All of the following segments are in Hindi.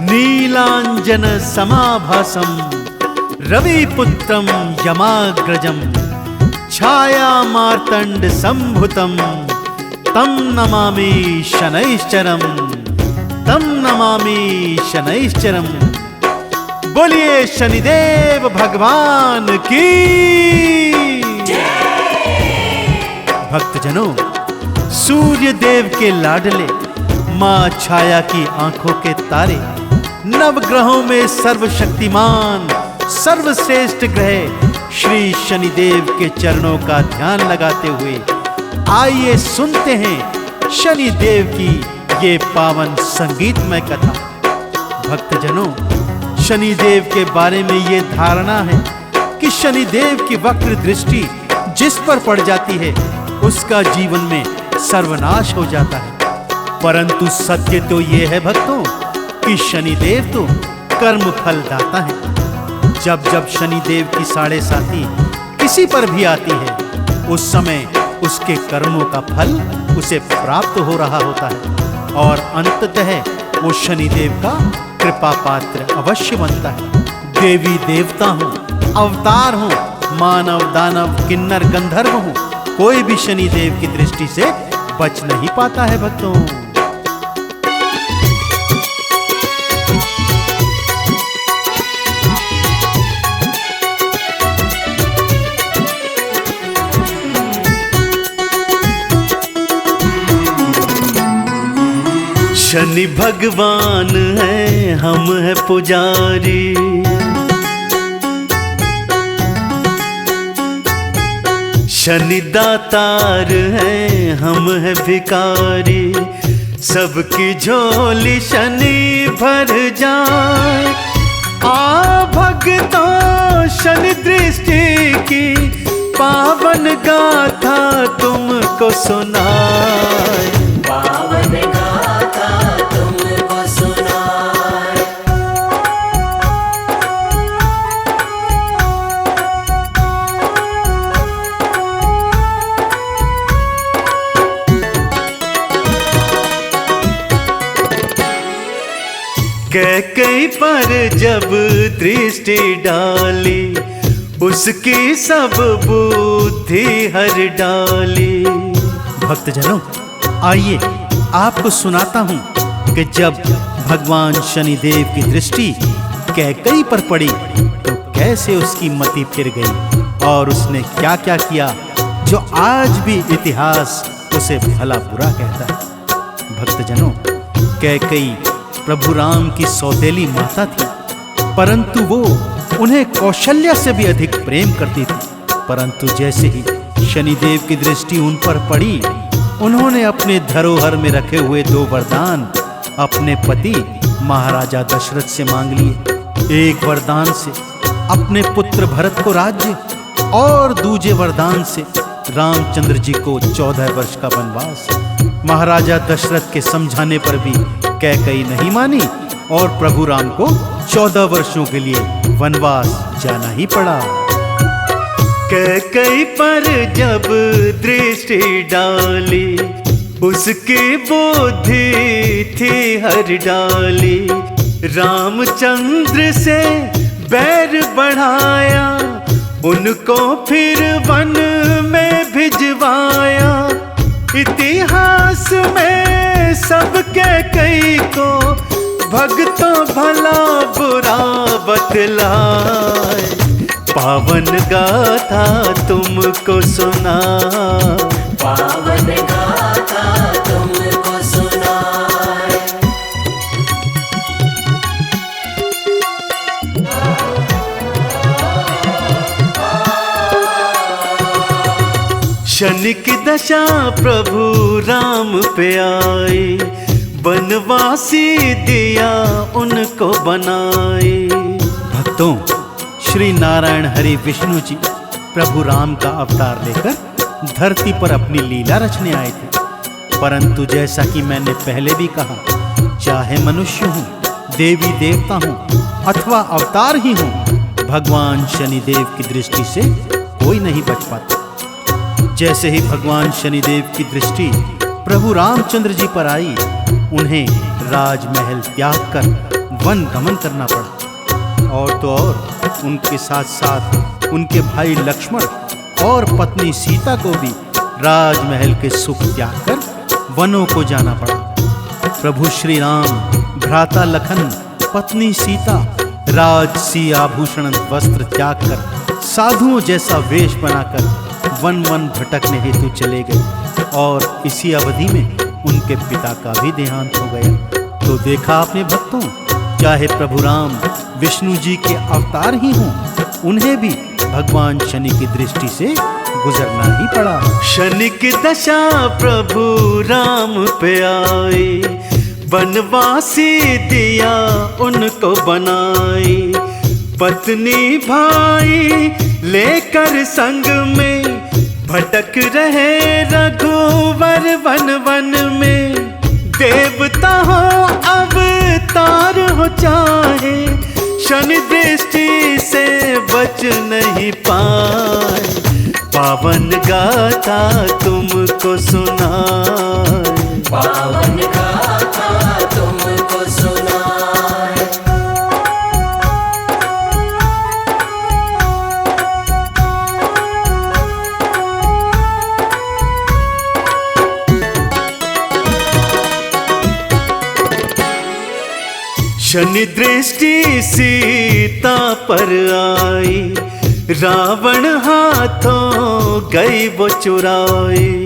नीलांजन समाभासम रविपुत्रम यमाग्रजम छाया मार्तंड संभुतम तम नमामि शनैश्चरम तम नमामि शनैश्चरम। बोलिए शनिदेव भगवान की। भक्तजनों, सूर्य देव के लाडले मां छाया की आंखों के तारे, नवग्रहों में सर्वशक्तिमान सर्वश्रेष्ठ ग्रह श्री शनिदेव के चरणों का ध्यान लगाते हुए आइए सुनते हैं शनिदेव की ये पावन संगीतमय कथा। भक्तजनों, शनिदेव के बारे में ये धारणा है कि शनिदेव की वक्र दृष्टि जिस पर पड़ जाती है उसका जीवन में सर्वनाश हो जाता है। परंतु सत्य तो ये है भक्तों कि शनिदेव तो कर्म फल दाता है। जब जब शनिदेव की साढ़े साथी किसी पर भी आती है उस समय उसके कर्मों का फल उसे प्राप्त हो रहा होता है और अंततः वो शनिदेव का कृपा पात्र अवश्य बनता है। देवी देवता हो, अवतार हो, मानव दानव किन्नर गंधर्व हो, कोई भी शनिदेव की दृष्टि से बच नहीं पाता है भक्तों। शनि भगवान है, हम है पुजारी, शनि दातार है, हम है भिखारी। सबकी झोली शनि भर जाए, आ भक्तों शनि दृष्टि की पावन गाथा तुमको सुनाए। पावन गाथा तुमको सुनाए। कैकई पर जब दृष्टि डाली उसकी सब बुद्धि हर डाली। भक्तजनों, आइए आपको सुनाता हूं कि जब भगवान शनिदेव की दृष्टि कैकई पर पड़ी तो कैसे उसकी मति फिर गई और उसने क्या क्या किया जो आज भी इतिहास उसे भला बुरा कहता है। भक्तजनों, कैकई प्रभु राम की सौतेली माता थी, परंतु वो उन्हें कौशल्या से भी अधिक प्रेम करती थी। परंतु जैसे ही शनिदेव की दृष्टि उन पर पड़ी, उन्होंने अपने धरोहर में रखे हुए 2 वरदान अपने पति महाराजा दशरथ से मांग लिए। एक वरदान से अपने पुत्र भरत को राज्य और दूजे वरदान से रामचंद्र जी को 14 वर्ष का वनवास। महाराजा दशरथ के समझाने पर भी कैकई नहीं मानी और प्रभु राम को 14 वर्षों के लिए वनवास जाना ही पड़ा। कैकई पर जब दृष्टि डाली उसकी बुद्धि थी हर डाली। रामचंद्र से बैर बढ़ाया, उनको फिर वन में भिजवाया। इतिहास में सब कैकई को भक्तों भला बुरा बतलाए। पावन गाथा तुमको सुना, पावन गाथा तुमको सुनाए। शनि की दशा प्रभु राम पे आई, बनवासी दिया उनको बनाए। भक्तों, श्री नारायण हरि विष्णु जी प्रभु राम का अवतार लेकर धरती पर अपनी लीला रचने आए थे। परंतु जैसा कि मैंने पहले भी कहा, चाहे मनुष्य हूँ, देवी देवता हूँ अथवा अवतार ही हूँ, भगवान शनिदेव की दृष्टि से कोई नहीं बच पाता। जैसे ही भगवान शनिदेव की दृष्टि प्रभु रामचंद्र जी पर आई, उन्हें राजमहल त्याग कर वन गमन करना पड़ा। और तो और उनके साथ साथ उनके भाई लक्ष्मण और पत्नी सीता को भी राजमहल के सुख त्याग कर वनों को जाना पड़ा। प्रभु श्री राम, भ्राता लखन, पत्नी सीता राजसी आभूषण वस्त्र त्याग कर साधुओं जैसा वेश बनाकर वन वन भटकने हेतु चले गए। और इसी अवधि में उनके पिता का भी देहांत हो गया। तो देखा आपने भक्तों, चाहे प्रभु राम विष्णु जी के अवतार ही हों, उन्हें भी भगवान शनि की दृष्टि से गुजरना ही पड़ा। शनि की दशा प्रभु राम पे आई, वनवासी दिया उनको बनाई। पत्नी भाई लेकर संग में भटक रहे रघुवर वन वन में। देवता हो अवतार हो चाहे, शनि दृष्टि से बच नहीं पाए। पावन गाथा तुमको सुनाए, पावन गाथा तुमको सुनाए। शनि दृष्टि सीता पर आई, रावण हाथों गई वो चुराई।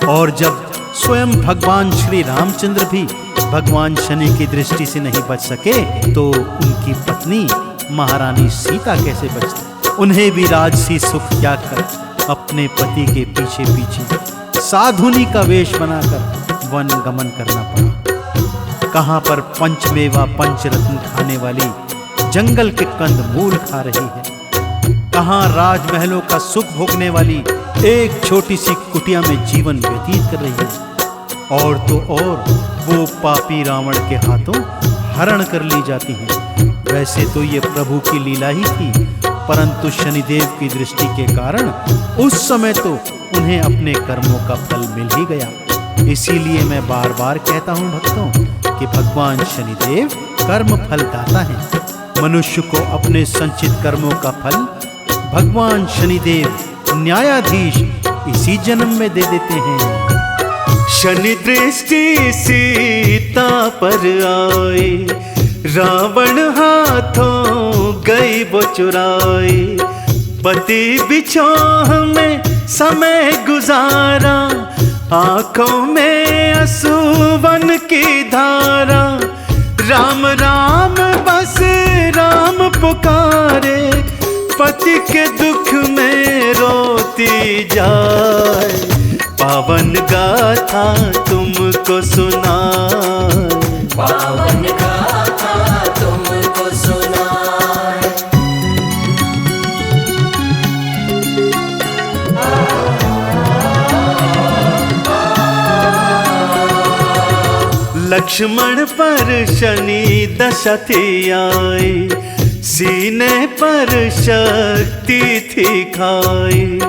और जब स्वयं भगवान श्री रामचंद्र भी भगवान शनि की दृष्टि से नहीं बच सके, तो उनकी पत्नी महारानी सीता कैसे बचती? उन्हें भी राजसी सुख त्याग कर अपने पति के पीछे पीछे साधुनी का वेश बनाकर वन गमन करना पड़ा। कहाँ पर पंचमेवा पंचरत्न खाने वाली जंगल के कंदमूल खा रही है, कहाँ राजमहलों का सुख भोगने वाली एक छोटी सी कुटिया में जीवन व्यतीत कर रही है। और तो और वो पापी रावण के हाथों हरण कर ली जाती है। वैसे तो ये प्रभु की लीला ही थी, परंतु शनिदेव की दृष्टि के कारण उस समय तो उन्हें अपने कर्मों का फल मिल ही गया। इसीलिए मैं बार बार कहता हूँ भक्तों कि भगवान शनिदेव कर्म फल दाता है। मनुष्य को अपने संचित कर्मों का फल भगवान शनिदेव न्यायाधीश इसी जन्म में दे देते हैं। शनि दृष्टि सीता पर आई, रावण हाथों गई वो चुराई। पति बिछोह में समय गुजारा, आंखों में आंसुवन की धारा। राम राम बस राम पुकारे, पति के दुख में रोती जाए। पावन गाथा तुमको सुनाए, पावन गाथा तुमको सुनाए। लक्ष्मण पर शनि दशा थी आई, सीने पर शक्ति थी खाई।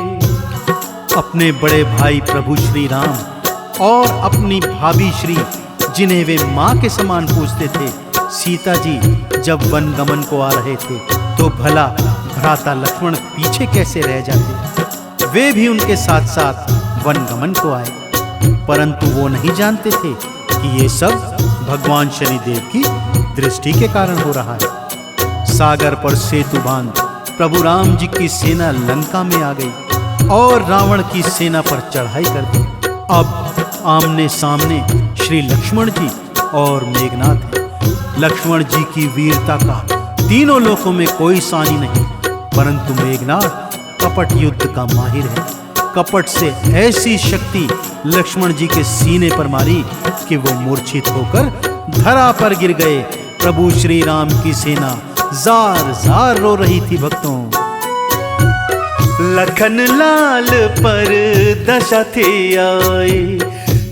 अपने बड़े भाई प्रभु श्री राम और अपनी भाभी श्री, जिन्हें वे माँ के समान पूजते थे, सीता जी जब वन गमन को आ रहे थे तो भला भ्राता लक्ष्मण पीछे कैसे रह जाते? वे भी उनके साथ साथ वन गमन को आए, परंतु वो नहीं जानते थे कि ये सब भगवान शनिदेव की दृष्टि के कारण हो रहा है। सागर पर सेतु बांध प्रभु राम जी की सेना लंका में आ गई और रावण की सेना पर चढ़ाई कर दी। अब आमने सामने श्री लक्ष्मण जी और मेघनाथ हैं। लक्ष्मण जी की वीरता का तीनों लोकों में कोई सानी नहीं, परंतु मेघनाथ कपट युद्ध का माहिर है। कपट से ऐसी शक्ति लक्ष्मण जी के सीने पर मारी कि वो मूर्छित होकर धरा पर गिर गए। प्रभु श्री राम की सेना जार जार रो रही थी भक्तों। लखन लाल पर दशा थी आई,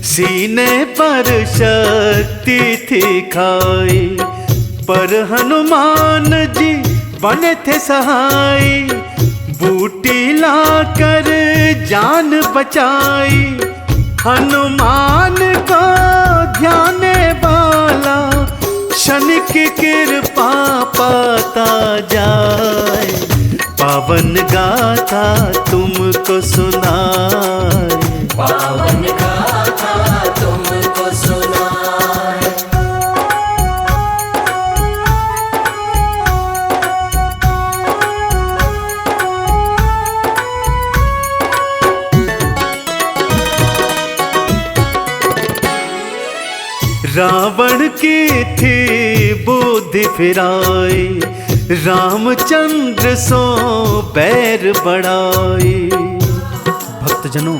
सीने पर शक्ति थी खाई। पर हनुमान जी बने थे सहाय, बूटी लाकर जान बचाई। हनुमान को ध्याने वाला क्षणिक कृपा पाता जाए, पावन गाथा तुमको सुनाए। पावन गाथा तुमको सुनाए। रावण की थी बुद्धि फिराए, रामचंद्र सो बैर बढ़ाए। भक्तजनों,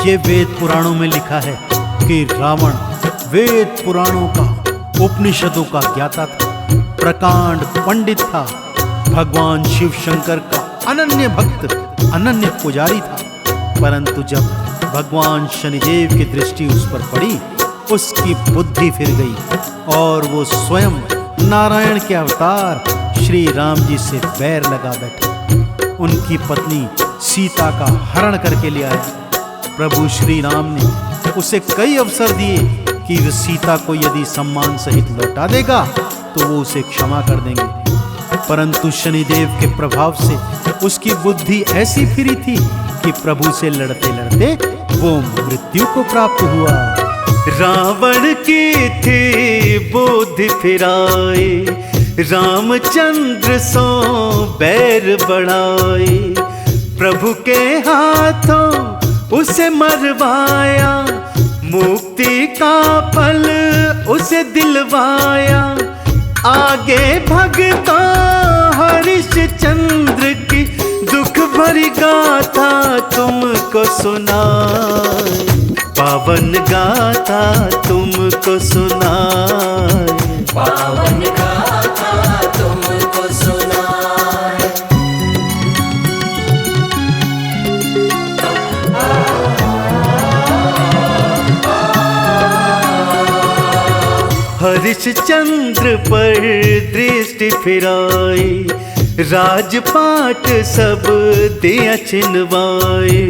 ये वेद पुराणों में लिखा है कि रावण वेद पुराणों का, उपनिषदों का ज्ञाता था, प्रकांड पंडित था, भगवान शिव शंकर का अनन्य भक्त, अनन्य पुजारी था। परंतु जब भगवान शनिदेव की दृष्टि उस पर पड़ी, उसकी बुद्धि फिर गई और वो स्वयं नारायण के अवतार श्री राम जी से बैर लगा बैठे। उनकी पत्नी सीता का हरण करके ले आया। प्रभु श्री राम ने उसे कई अवसर दिए कि वह सीता को यदि सम्मान सहित लौटा देगा तो वो उसे क्षमा कर देंगे, परंतु शनिदेव के प्रभाव से उसकी बुद्धि ऐसी फिरी थी कि प्रभु से लड़ते लड़ते वो मृत्यु को प्राप्त हुआ। रावण की थी बुद्धि फिराए, रामचंद्र सो बैर बढ़ाए। प्रभु के हाथों उसे मरवाया, मुक्ति का फल उसे दिलवाया। आगे भगता हरिश्चंद्र की दुख भरी गाथा तुमको सुनाए, पावन गाथा तुमको सुनाए। पावन गाथा तुमको सुनाए। हरिश्चंद्र पर दृष्टि फिराई, राजपाट सब दिया छिनवाए।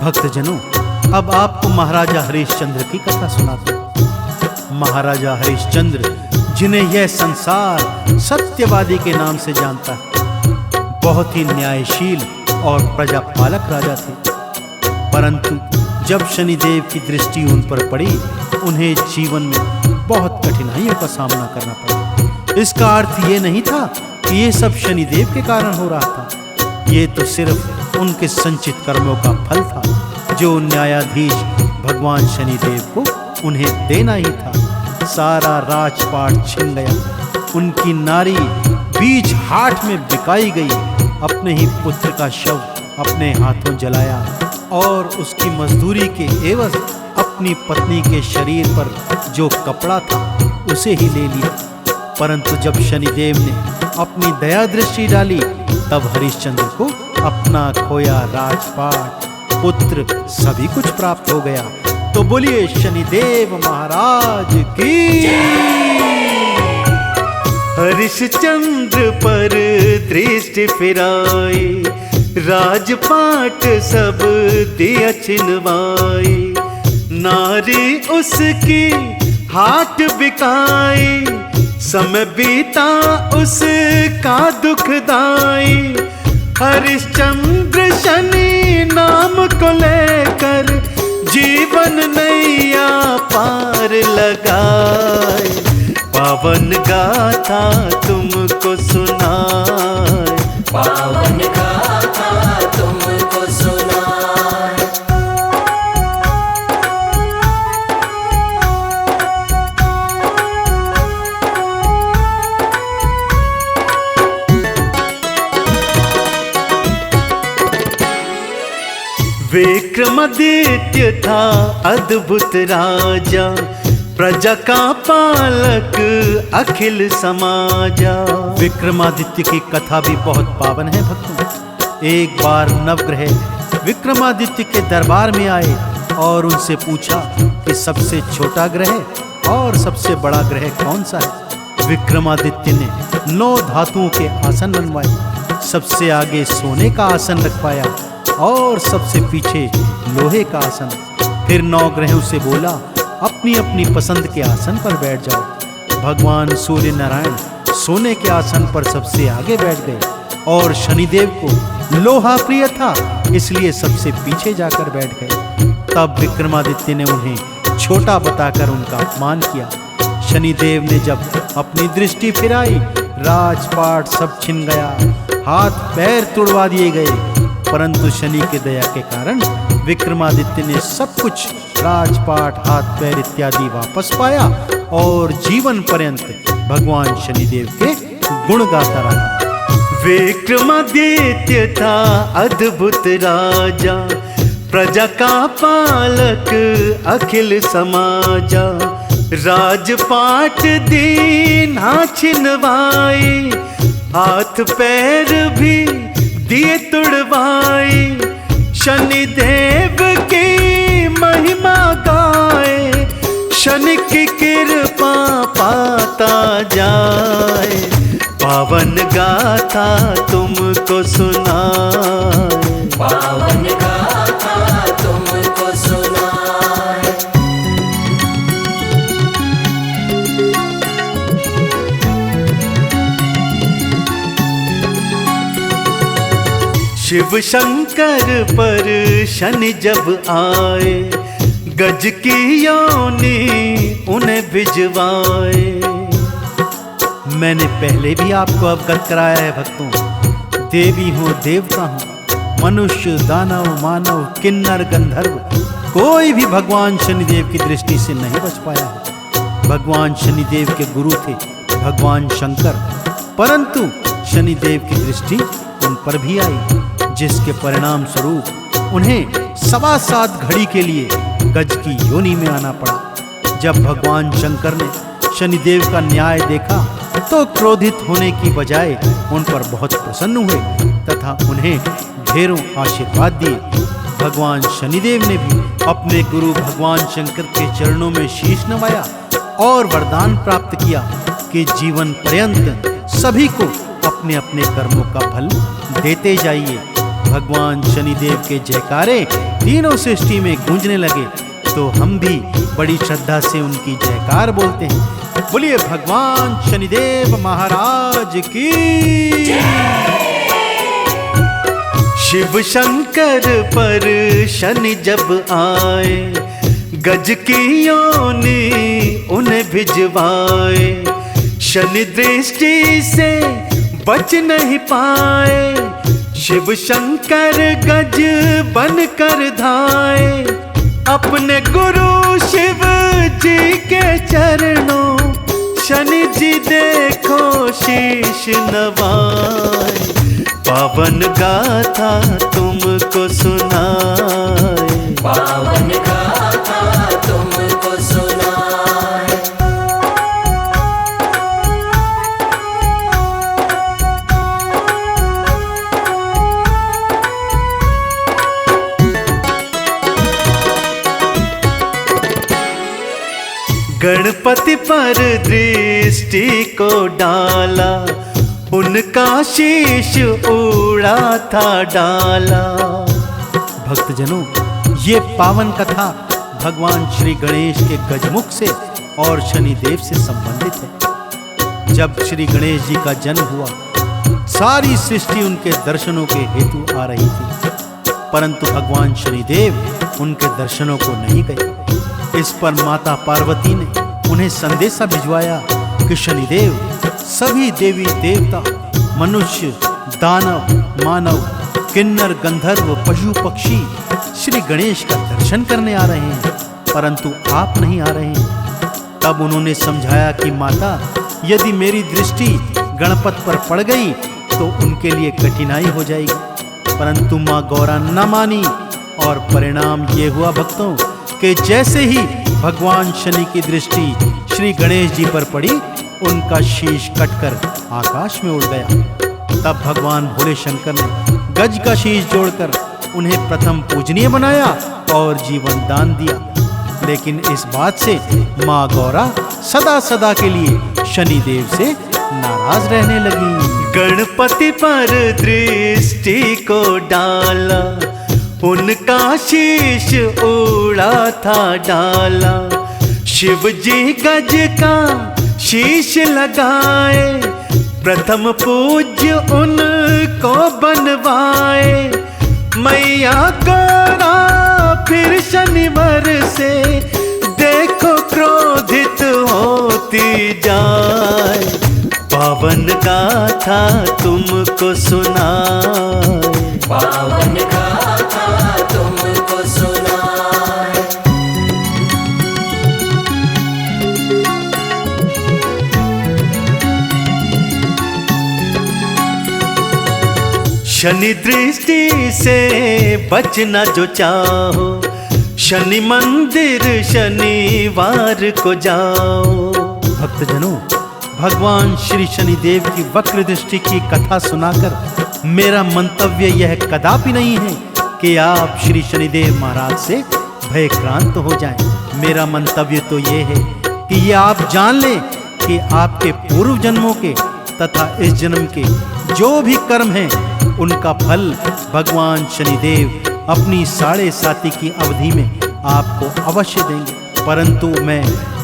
भक्तजनों, अब आपको महाराजा हरिश्चंद्र की कथा सुनाता हूं। महाराजा हरिश्चंद्र, जिन्हें यह संसार सत्यवादी के नाम से जानता है, बहुत ही न्यायशील और प्रजापालक राजा थे। परंतु जब शनिदेव की दृष्टि उन पर पड़ी, उन्हें जीवन में बहुत कठिनाइयों का सामना करना पड़ा। इसका अर्थ ये नहीं था कि ये सब शनिदेव के कारण हो रहा था। ये तो सिर्फ उनके संचित कर्मों का फल था, जो न्यायाधीश भगवान शनिदेव को उन्हें देना ही था। सारा राजपाट छिन गया, उनकी नारी बीच हाट में बिकाई गई, अपने ही पुत्र का शव अपने हाथों जलाया और उसकी मजदूरी के एवज अपनी पत्नी के शरीर पर जो कपड़ा था उसे ही ले लिया। परंतु जब शनिदेव ने अपनी दया दृष्टि डाली, तब हरिश्चंद्र को अपना खोया राजपाट, पुत्र सभी कुछ प्राप्त हो गया। तो बोलिए शनिदेव महाराज की। हरिश्चंद्र पर दृष्टि फिराई, राजपाट सब दिया छिनवाई। नारी उसकी हाट बिकाई, समय बीता उसका दुखदाई। हरिश्चंद्र शनि नाम को लेकर जीवन नैया पार लगाए, पावन गाथा तुमको सुनाए। पावन गाथा तुमको सुनाए। विक्रमादित्य था अद्भुत राजा, प्रजा का पालक अखिल समाजा। विक्रमादित्य की कथा भी बहुत पावन है भक्तों। एक बार नवग्रह विक्रमादित्य के दरबार में आए और उनसे पूछा कि सबसे छोटा ग्रह और सबसे बड़ा ग्रह कौन सा है। विक्रमादित्य ने 9 धातुओं के आसन बनवाए, सबसे आगे सोने का आसन रखवाया और सबसे पीछे लोहे का आसन। फिर 9 ग्रहों से बोला, अपनी अपनी पसंद के आसन पर बैठ जाओ। भगवान सूर्य नारायण सोने के आसन पर सबसे आगे बैठ गए और शनिदेव को लोहा प्रिय था, इसलिए सबसे पीछे जाकर बैठ गए। तब विक्रमादित्य ने उन्हें छोटा बताकर उनका अपमान किया। शनिदेव ने जब अपनी दृष्टि फिराई, राजपाट सब छिन गया, हाथ पैर तुड़वा दिए गए। परंतु शनि के दया के कारण विक्रमादित्य ने सब कुछ, राजपाट, हाथ पैर इत्यादि वापस पाया और जीवन पर्यंत भगवान शनिदेव के गुण गाता रहा। विक्रमादित्य था अद्भुत राजा, प्रजा का पालक अखिल समाजा। राजपाट दीना छिनवाए, हाथ पैर भी दिए तुड़वाए। शनिदेव की महिमा गाए, शनि की कृपा पाता जाए। पावन गाथा तुमको सुनाए, पावन गाथा तुमको सुनाए। शिव शंकर पर शनि जब आए, गज की योनि उन्हें भिजवाए। मैंने पहले भी आपको अवगत कराया है भक्तों, देवी हो देवता हो, मनुष्य दानव मानव किन्नर गंधर्व, कोई भी भगवान शनिदेव की दृष्टि से नहीं बच पाया है। भगवान शनिदेव के गुरु थे भगवान शंकर, परंतु शनिदेव की दृष्टि उन पर भी आई, जिसके परिणाम स्वरूप उन्हें 7.25 घड़ी के लिए गज की योनि में आना पड़ा। जब भगवान शंकर ने शनिदेव का न्याय देखा तो क्रोधित होने की बजाय उन पर बहुत प्रसन्न हुए तथा उन्हें ढेरों आशीर्वाद दिए। भगवान शनिदेव ने भी अपने गुरु भगवान शंकर के चरणों में शीश नवाया और वरदान प्राप्त किया कि जीवन पर्यंत सभी को अपने अपने कर्मों का फल देते जाइए। भगवान शनिदेव के जयकारे तीनों सृष्टि में गूंजने लगे, तो हम भी बड़ी श्रद्धा से उनकी जयकार बोलते हैं। बोलिए भगवान शनिदेव महाराज की। शिव शंकर पर शनि जब आए, गज की योनि उन्हें भिजवाए। शनि दृष्टि से बच नहीं पाए, शिव शंकर गज बन कर धाए। अपने गुरु शिव जी के चरणों शनि जी देखो शीश नवाए। पावन गाथा तुमको सुनाए, पावन गाथा तुमको सुनाए। गणपति पर दृष्टि को डाला, उनका शीश उड़ा था डाला। भक्तजनों, ये पावन कथा भगवान श्री गणेश के गजमुख से और शनिदेव से संबंधित है। जब श्री गणेश जी का जन्म हुआ, सारी सृष्टि उनके दर्शनों के हेतु आ रही थी, परंतु भगवान शनिदेव उनके दर्शनों को नहीं गए। इस पर माता पार्वती ने उन्हें संदेशा भिजवाया कि शनिदेव सभी देवी देवता, मनुष्य, दानव, मानव, किन्नर, गंधर्व, पशु पक्षी श्री गणेश का दर्शन करने आ रहे हैं, परंतु आप नहीं आ रहे हैं। तब उन्होंने समझाया कि माता, यदि मेरी दृष्टि गणपत पर पड़ गई तो उनके लिए कठिनाई हो जाएगी। परंतु माँ गौरा न मानी और परिणाम ये हुआ भक्तों कि जैसे ही भगवान शनि की दृष्टि श्री गणेश जी पर पड़ी, उनका शीश कटकर आकाश में उड़ गया। तब भगवान भोले शंकर ने गज का शीश जोड़कर उन्हें प्रथम पूजनीय बनाया और जीवन दान दिया। लेकिन इस बात से माँ गौरा सदा सदा के लिए शनिदेव से नाराज रहने लगी। गणपति पर दृष्टि को डाला, उनका शीश उड़ा था डाला। शिव जी गज का शीश लगाए, प्रथम पूज्य उनको बनवाए। मैया गौरा फिर शनिवार से देखो क्रोधित होती जाए। पावन गाथा तुमको सुनाए, पावन गाथा तुमको सुनाए। शनि दृष्टि से बचना जो चाहो, शनि मंदिर शनिवार को जाओ। भक्तजनों, भगवान श्री शनिदेव की वक्र दृष्टि की कथा सुनाकर मेरा मंतव्य यह कदापि नहीं है कि आप श्री शनिदेव महाराज से भयक्रांत हो जाएं। मेरा मंतव्य तो ये है कि ये आप जान लें कि आपके पूर्व जन्मों के तथा इस जन्म के जो भी कर्म हैं उनका फल भगवान शनिदेव अपनी 7.5 की अवधि में आपको अवश्य देंगे। परंतु मैं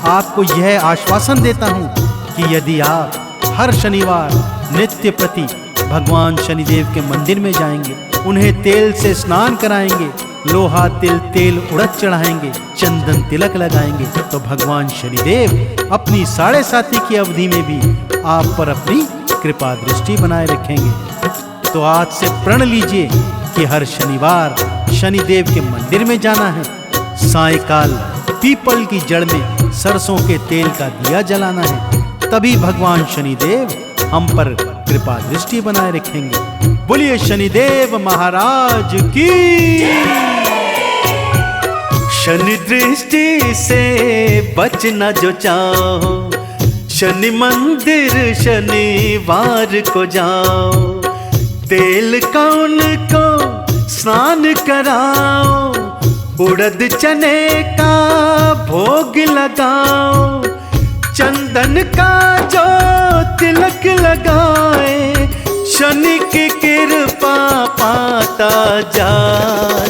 आपको यह आश्वासन देता हूँ कि यदि आप हर शनिवार नित्य प्रति भगवान शनिदेव के मंदिर में जाएंगे, उन्हें तेल से स्नान कराएंगे, लोहा तिल तेल उड़द चढ़ाएंगे, चंदन तिलक लगाएंगे, तो भगवान शनिदेव अपनी 7.5 की अवधि में भी आप पर अपनी कृपा दृष्टि बनाए रखेंगे। तो आज से प्रण लीजिए कि हर शनिवार शनिदेव के मंदिर में जाना है, सायकाल पीपल की जड़ में सरसों के तेल का दिया जलाना है, तभी भगवान शनिदेव हम पर कृपा दृष्टि बनाए रखेंगे। बोलिए शनिदेव महाराज की। शनि दृष्टि से बचना जो चाहो, शनि मंदिर शनिवार को जाओ। तेल का उनको स्नान कराओ, उड़द चने का भोग लगाओ, चंदन का जो तिलक लगाए, शनि की कृपा पाता जाए।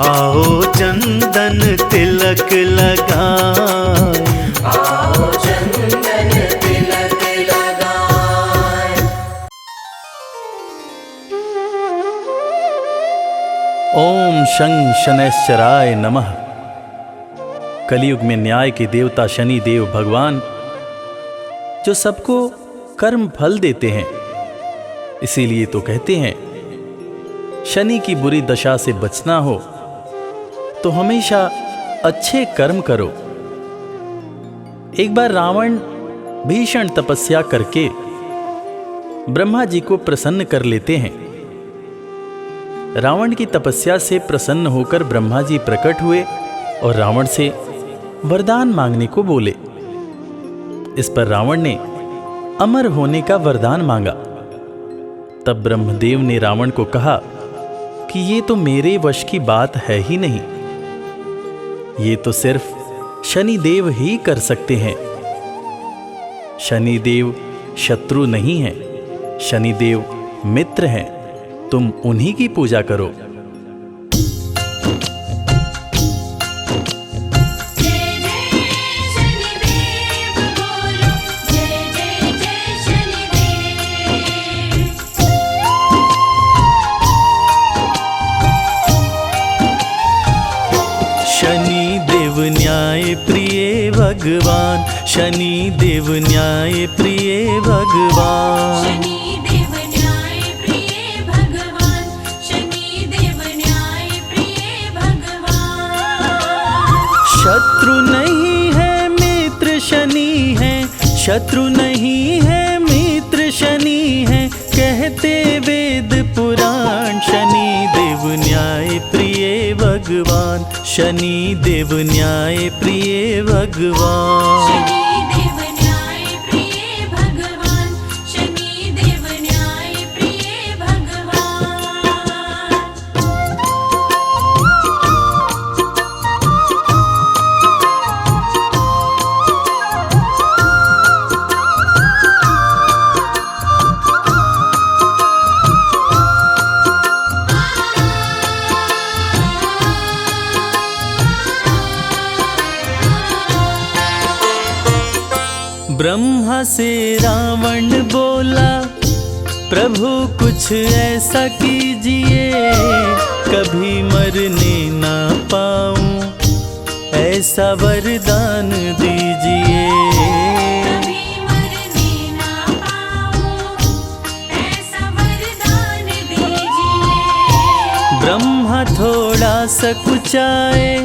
आओ चंदन तिलक लगाए, आओ चंदन तिलक लगाए। ओम शं शनैश्चराय नमः। कलयुग में न्याय के देवता शनि देव भगवान जो सबको कर्म फल देते हैं, इसीलिए तो कहते हैं शनि की बुरी दशा से बचना हो तो हमेशा अच्छे कर्म करो। एक बार रावण भीषण तपस्या करके ब्रह्मा जी को प्रसन्न कर लेते हैं। रावण की तपस्या से प्रसन्न होकर ब्रह्मा जी प्रकट हुए और रावण से वरदान मांगने को बोले। इस पर रावण ने अमर होने का वरदान मांगा। तब ब्रह्मदेव ने रावण को कहा कि ये तो मेरे वश की बात है ही नहीं, ये तो सिर्फ शनिदेव ही कर सकते हैं। शनिदेव शत्रु नहीं है, शनिदेव मित्र हैं, तुम उन्हीं की पूजा करो। शनिदेव न्याय प्रिय भगवान, शनिदेव न्याय प्रिय भगवान, शनिदेव न्याय प्रिय भगवान, शनिदेव न्याय प्रिय भगवान। शत्रु नहीं है मित्र शनि है, शत्रु नहीं है मित्र शनि है, कहते वेद पुराण। शनिदेव न्याय प्रिय भगवान, शनिदेव न्याय प्रिय भगवान। शनिदेव न्याय प्रिय भगवान, शनिदेव न्याय प्रिय भगवान। ब्रह्मा से रावण बोला, प्रभु कुछ ऐसा कीजिए, कभी मरने ना पाऊं, ऐसा वरदान दीजिए। कभी मरने ना पाऊं, ऐसा वरदान दीजिए। ब्रह्मा थोड़ा सकुचाए,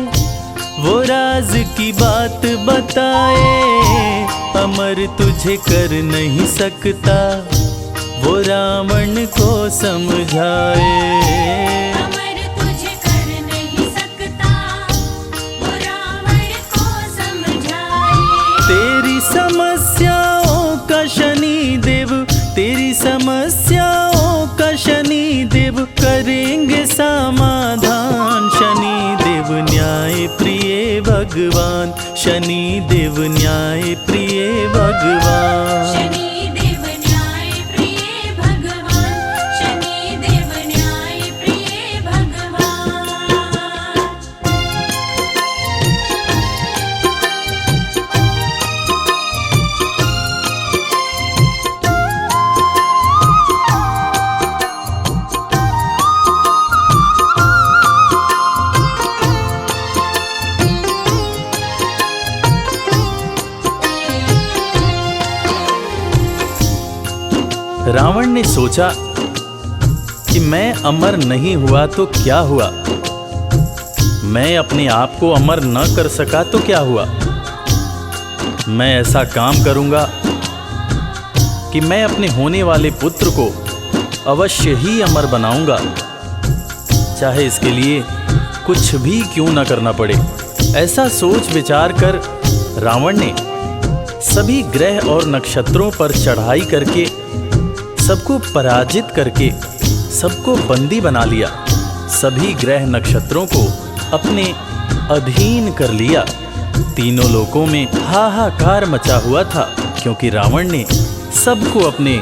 वो राज की बात बताए, अमर तुझे कर नहीं सकता, वो रावण को समझाए। अमर तुझे कर नहीं सकता, वो रावण को समझाए। तेरी समस्याओं का शनि देव, तेरी समस्याओं का शनि देव करेंगे समाधान। शनि देव न्याय प्रिय भगवान, शनि देव न्याय प्रिय भगवान। शनि देव न्याय प्रिय भगवान, शनि देव न्याय प्रिय भगवान। रावण ने सोचा कि मैं अमर नहीं हुआ तो क्या हुआ, मैं अपने आप को अमर न कर सका तो क्या हुआ। मैं ऐसा काम करूंगा कि मैं अपने होने वाले पुत्र को अवश्य ही अमर बनाऊंगा, चाहे इसके लिए कुछ भी क्यों न करना पड़े। ऐसा सोच विचार कर रावण ने सभी ग्रह और नक्षत्रों पर चढ़ाई करके सबको पराजित करके सबको बंदी बना लिया, सभी ग्रह नक्षत्रों को अपने अधीन कर लिया। तीनों लोकों में हाहाकार मचा हुआ था, क्योंकि रावण ने सबको अपने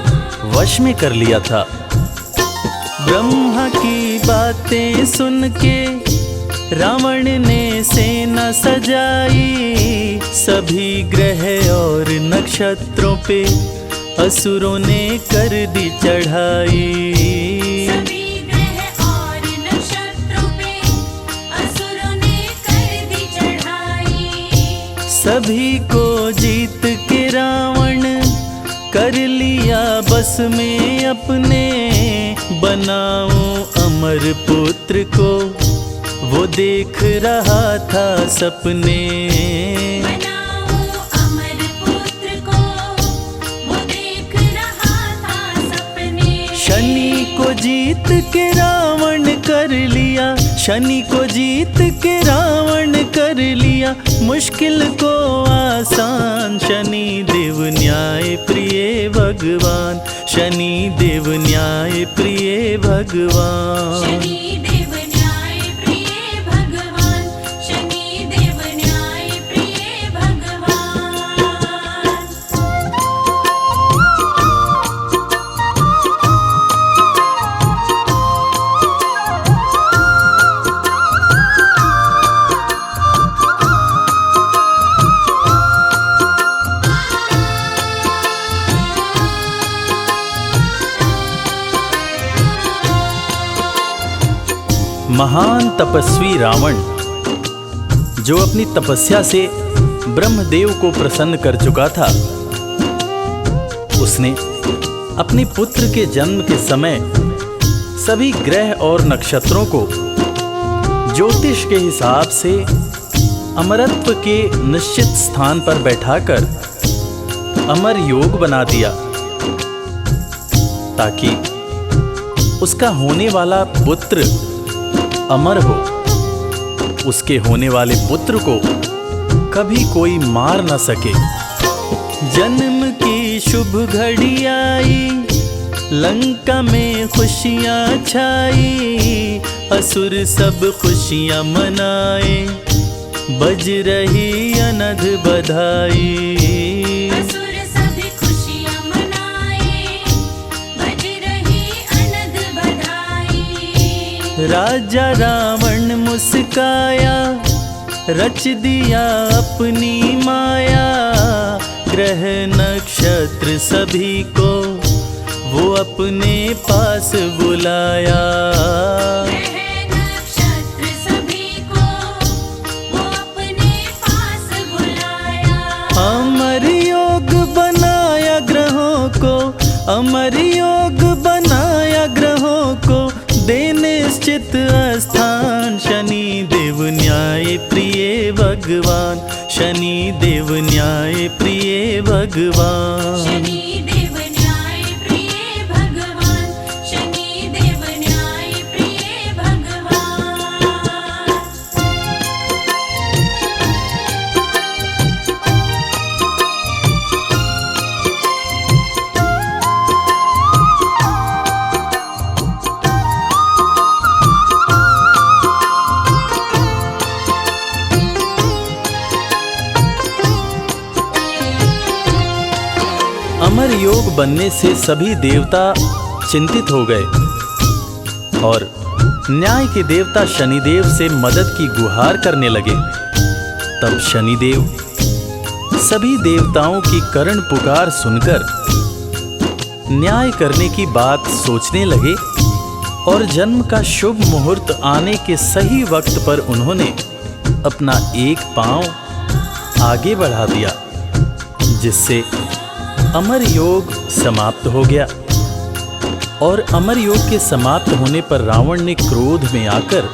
वश में कर लिया था। ब्रह्मा की बातें सुन के रावण ने सेना सजाई, सभी ग्रह और नक्षत्रों पे असुरों ने कर दी चढ़ाई। सभी ग्रह और नक्षत्रों पे असुरों ने कर दी चढ़ाई। सभी को जीत के रावण कर लिया बस में अपने, बनाऊं अमर पुत्र को वो देख रहा था सपने। बनाऊं अमर पुत्र को, वो देख रहा था सपने। शनि को जीत के रावण कर लिया, शनि को जीत के रावण कर लिया, मुश्किल को आसान। शनि देव न्याय प्रिय भगवान, शनि देव न्याय प्रिय भगवान। शनि देव न्याय प्रिय भगवान, शनि देव न्याय प्रिय भगवान। महान तपस्वी रावण, जो अपनी तपस्या से ब्रह्मदेव को प्रसन्न कर चुका था, उसने अपने पुत्र के जन्म के समय सभी ग्रह और नक्षत्रों को ज्योतिष के हिसाब से अमरत्व के निश्चित स्थान पर बैठाकर अमर योग बना दिया, ताकि उसका होने वाला पुत्र अमर हो। उसके होने वाले पुत्र को कभी कोई मार न सके। जन्म की शुभ घड़ी आई, लंका में खुशियां छाई, असुर सब खुशियां मनाए, बज रही अनध बधाई। असुर सभी खुशियां मनाए, बज रही अनध बधाई। राजा रावण मुस्काया, रच दिया अपनी माया, ग्रह नक्षत्र सभी को वो अपने पास बुलाया। ग्रह नक्षत्र सभी को वो अपने पास बुलाया। अमर योग बनाया ग्रहों को, अमर योग बनाया ग्रहों को, दे निश्चित स्थान। शनि देव न्याय प्रिय भगवान, शनि देव न्याय प्रिय भगवान। शनि देव न्याय प्रिय भगवान, शनि देव न्याय प्रिय भगवान। अमर योग बनने से सभी देवता चिंतित हो गए और न्याय के देवता शनिदेव से मदद की गुहार करने लगे। तब शनिदेव सभी देवताओं की करुण पुकार सुनकर न्याय करने की बात सोचने लगे और जन्म का शुभ मुहूर्त आने के सही वक्त पर उन्होंने अपना एक पांव आगे बढ़ा दिया, जिससे अमर योग समाप्त हो गया। और अमर योग के समाप्त होने पर रावण ने क्रोध में आकर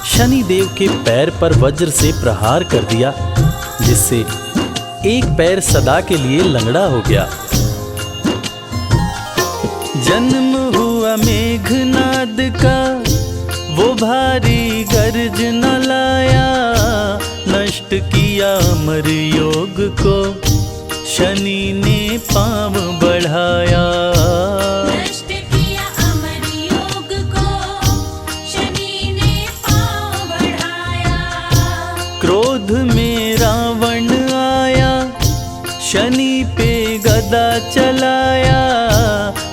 शनि देव के पैर पर वज्र से प्रहार कर दिया, जिससे एक पैर सदा के लिए लंगड़ा हो गया। जन्म हुआ मेघनाद का, वो भारी गर्ज न लाया, नष्ट किया अमर योग को, शनि ने पांव बढ़ाया। नष्ट किया अमर योग को, शनि ने पांव बढ़ाया। क्रोध में रावण आया, शनि पे गदा चलाया,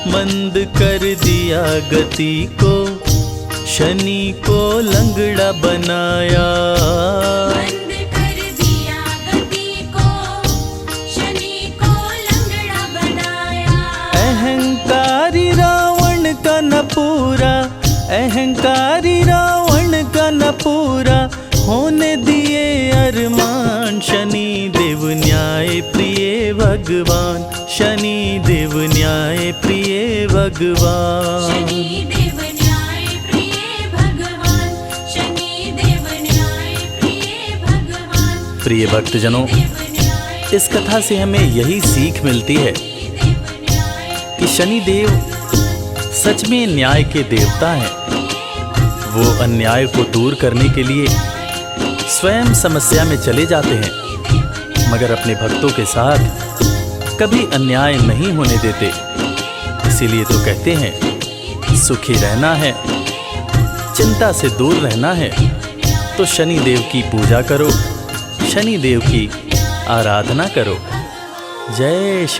मंद कर दिया गति को, शनि को लंगड़ा बनाया। बंद कर दिया गति को, शनि को लंगड़ा बनाया। अहंकारी रावण का न पूरा, अहंकारी रावण का न पूरा, होने दिए अरमान। शनि देव न्याय प्रिय भगवान, शनि देव न्याय प्रिय भगवान। शनि देव न्याय प्रिय भगवान, शनि देव न्याय प्रिय भगवान। प्रिय भक्तजनों, देव न्याय इस कथा से हमें यही सीख मिलती है देव न्याय कि शनि देव सच में न्याय के देवता हैं। वो अन्याय को दूर करने के लिए स्वयं समस्या में चले जाते हैं, मगर अपने भक्तों के साथ कभी अन्याय नहीं होने देते। इसीलिए तो कहते हैं सुखी रहना है, चिंता से दूर रहना है तो शनि देव की पूजा करो, शनि देव की आराधना करो। जय